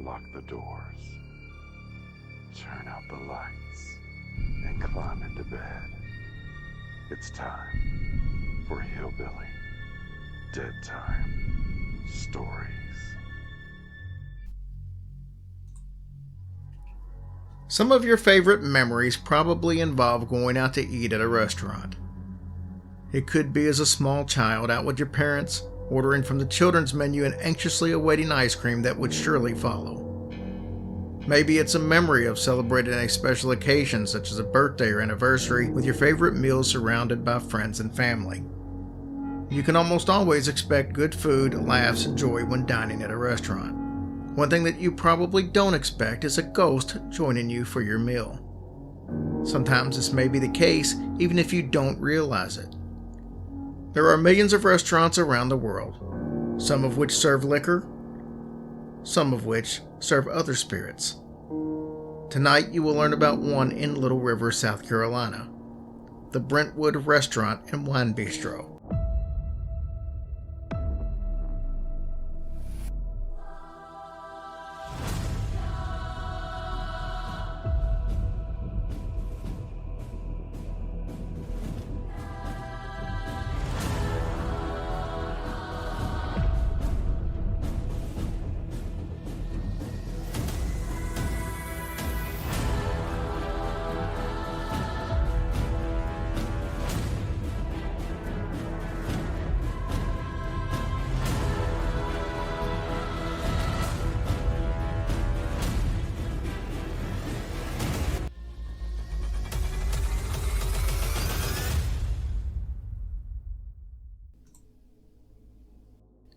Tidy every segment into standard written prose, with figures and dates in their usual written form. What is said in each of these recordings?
Lock the doors, turn out the lights, and climb into bed. It's time for Hillbilly Deadtime Stories. Some of your favorite memories probably involve going out to eat at a restaurant. It could be as a small child out with your parents, ordering from the children's menu and anxiously awaiting ice cream that would surely follow. Maybe it's a memory of celebrating a special occasion such as a birthday or anniversary with your favorite meals surrounded by friends and family. You can almost always expect good food, laughs, and joy when dining at a restaurant. One thing that you probably don't expect is a ghost joining you for your meal. Sometimes this may be the case even if you don't realize it. There are millions of restaurants around the world, some of which serve liquor, some of which serve other spirits. Tonight you will learn about one in Little River, South Carolina, the Brentwood Restaurant and Wine Bistro.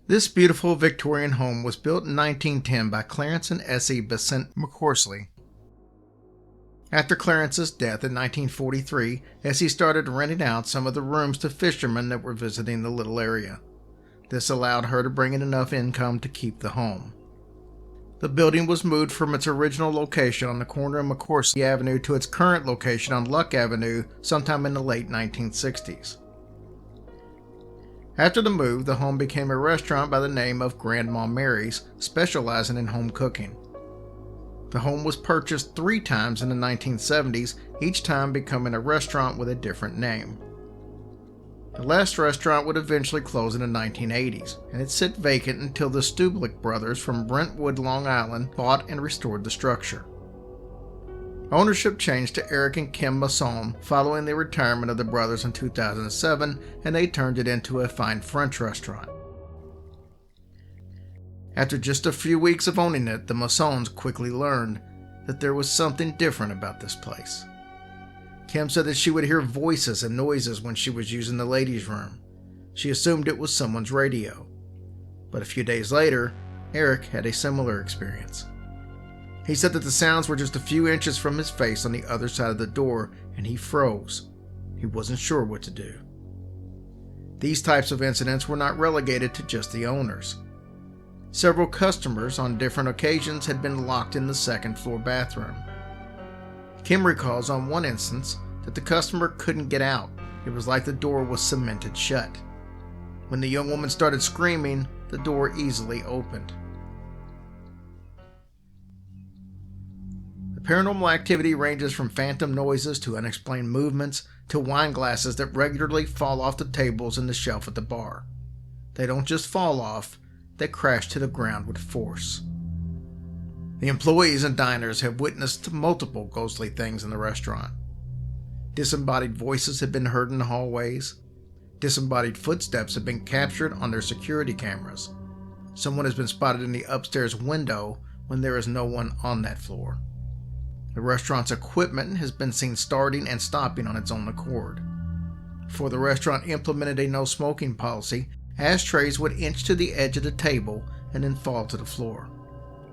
This beautiful Victorian home was built in 1910 by Clarence and Essie Besant McCorsley. After Clarence's death in 1943, Essie started renting out some of the rooms to fishermen that were visiting the little area. This allowed her to bring in enough income to keep the home. The building was moved from its original location on the corner of McCorsley Avenue to its current location on Luck Avenue sometime in the late 1960s. After the move, the home became a restaurant by the name of Grandma Mary's, specializing in home cooking. The home was purchased 3 times in the 1970s, each time becoming a restaurant with a different name. The last restaurant would eventually close in the 1980s, and it sat vacant until the Stublick brothers from Brentwood, Long Island, bought and restored the structure. Ownership changed to Eric and Kim Masson following the retirement of the brothers in 2007, and they turned it into a fine French restaurant. After just a few weeks of owning it, the Massons quickly learned that there was something different about this place. Kim said that she would hear voices and noises when she was using the ladies' room. She assumed it was someone's radio. But a few days later, Eric had a similar experience. He said that the sounds were just a few inches from his face on the other side of the door, and he froze. He wasn't sure what to do. These types of incidents were not relegated to just the owners. Several customers on different occasions had been locked in the second-floor bathroom. Kim recalls on one instance that the customer couldn't get out. It was like the door was cemented shut. When the young woman started screaming, the door easily opened. Paranormal activity ranges from phantom noises to unexplained movements to wine glasses that regularly fall off the tables and the shelf at the bar. They don't just fall off, they crash to the ground with force. The employees and diners have witnessed multiple ghostly things in the restaurant. Disembodied voices have been heard in the hallways. Disembodied footsteps have been captured on their security cameras. Someone has been spotted in the upstairs window when there is no one on that floor. The restaurant's equipment has been seen starting and stopping on its own accord. Before the restaurant implemented a no smoking policy, ashtrays would inch to the edge of the table and then fall to the floor.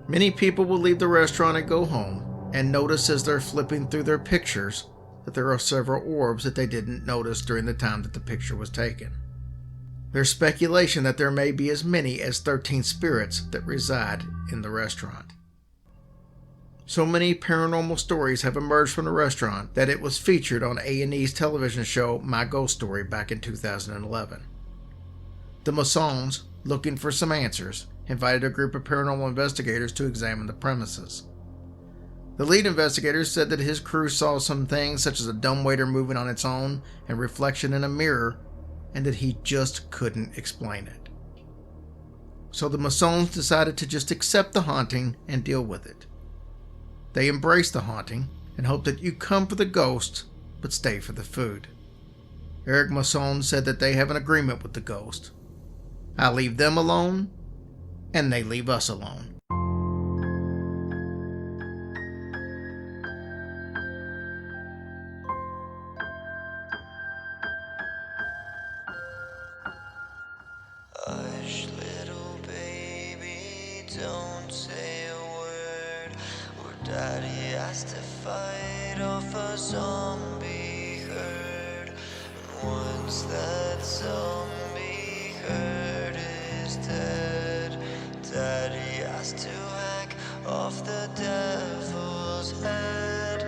Many people will leave the restaurant and go home and notice as they're flipping through their pictures that there are several orbs that they didn't notice during the time that the picture was taken. There's speculation that there may be as many as 13 spirits that reside in the restaurant. So many paranormal stories have emerged from the restaurant that it was featured on A&E's television show My Ghost Story back in 2011. The Massons, looking for some answers, invited a group of paranormal investigators to examine the premises. The lead investigator said that his crew saw some things such as a dumbwaiter moving on its own and reflection in a mirror, and that he just couldn't explain it. So the Masons decided to just accept the haunting and deal with it. They embraced the haunting and hoped that you come for the ghost but stay for the food. Eric Masson said that they have an agreement with the ghost. I leave them alone, and they leave us alone. Hush, little baby, don't say a word. Or Daddy has to fight off a zombie herd. And once that zombie herd is dead, Daddy has to hack off the devil's head.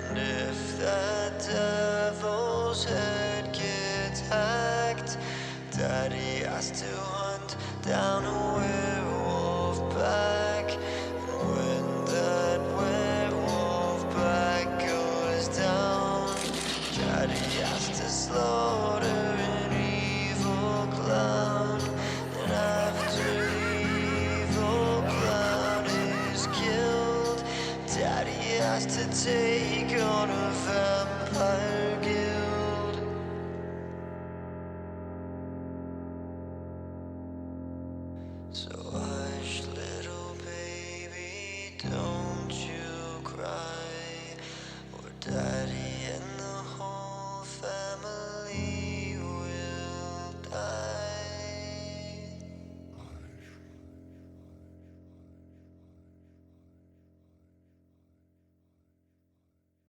And if that devil's head gets hacked, Daddy has to hunt down a werewolf pack. And when that werewolf pack goes down, Daddy has to slaughter an evil clown. And after the evil clown is killed, Daddy has to take on a vampire guild. So hush, little baby, don't